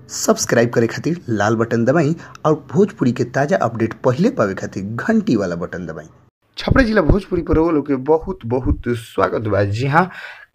Subscribe करे खातिर लाल button दबाई और भोजपुरी के ताजा अपडेट पहले पावे खातिर घंटी वाला बटन दबाई। छपरा जिला भोजपुरी पर लोग के बहुत बहुत स्वागत बा। जी हाँ,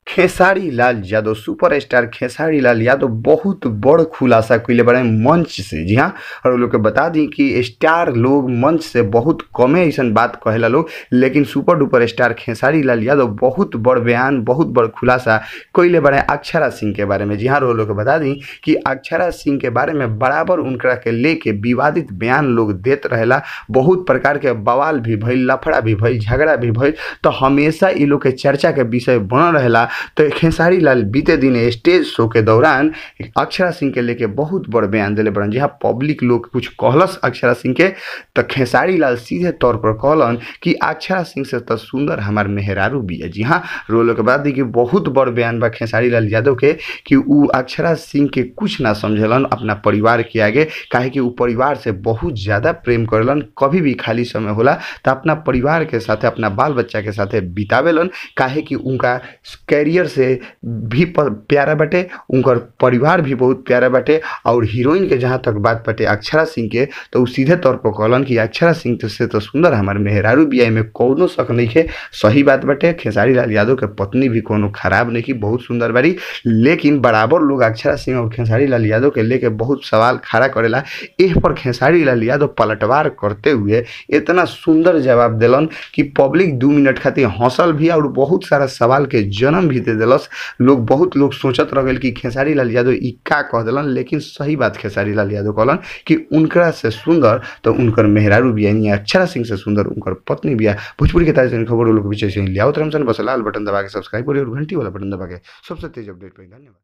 खेसारी लाल यादव सुपरस्टार खेसारी लाल यादव बहुत बड़ खुलासा कइले बारे मंच से। जी हाँ, और वो लोग के बता दी कि स्टार लोग मंच से बहुत कमे ऐसा बात कहेला लोग, लेकिन super duper star Khesari Lal Yadav बहुत बड़ बयान बहुत बड़ खुलासा कइले बारे अक्षरा सिंह के बारे में। जी हाँ, वो लोग के बता दी कि अक्षरा सिंह के बारे में बराबर उनकरा के लेके विवादित बयान लोग देत रहेला, बहुत प्रकार के बवाल भी भइल, लफड़ा भी भइल, झगड़ा भी भइल, तो हमेशा इ लोग के चर्चा के विषय बनल रहेला। तो खेसारी लाल बीते दिन स्टेज शो के दौरान अक्षरा सिंह के लेके बहुत बड़ बयान दिले बड़न। जी हाँ, पब्लिक लोग कुछ कहलस अक्षरा सिंह के, तो खेसारी लाल सीधे तौर पर कहलन कि अक्षरा सिंह से तो सुंदर हमार मेहरारू बिया। जी हाँ, रोलो के बाद दी कि बहुत बड़ बयान बा खेसारी लाल यादव के कि उ अक्षरा सिंह के कुछ ना समझलन अपना परिवार के आगे, काहे कि उ परिवार से बहुत ज़्यादा प्रेम करेलन। कभी भी खाली समय होला तो अपना परिवार के साथ अपना बाल बच्चा के साथ बितावेलन, काहे कि उनका कैरियर से भी प्यारा बाटे, उनकर परिवार भी बहुत प्यारा बाटे। और हीरोइन के जहाँ तक बात बाटे अक्षरा सिंह के, तो उ सीधे तौर पर कहलन कि अक्षरा सिंह से तो सुंदर हमारे मेहरारू बिया में कोनो शक नहीं है। सही बात बाटे, खेसारी लाल यादव के पत्नी भी कोनो खराब नहीं की, बहुत सुंदर बारी। लेकिन बराबर लोग अक्षरा सिंह और खेसारी लाल यादव के लेके बहुत सवाल खड़ा करेला। एह पर खेसारी लाल यादव पलटवार करते हुए इतना सुंदर जवाब दिलन कि पब्लिक 2 मिनट खातिर हंसल भी और बहुत सारा सवाल के जन्म भी दे दिलस। बहुत लोग सोचत रह गए कि खेसारी लाल यादव ई का कह दिलन, लेकिन सही बात खेसारी लाल यादव कहलन कि उनकरा से सुंदर तो उनकर मेहरारू बिया, यानी अक्षरा सिंह से सुंदर उनकर पत्नी बिया। भोजपुरी के ताजा खबर लोग बीच से लियाओ, बस लाल बटन दबा के सब्सक्राइब करिए और घंटी वाला बटन दबा के सबसे तेज अपडेट पाइए। धन्यवाद।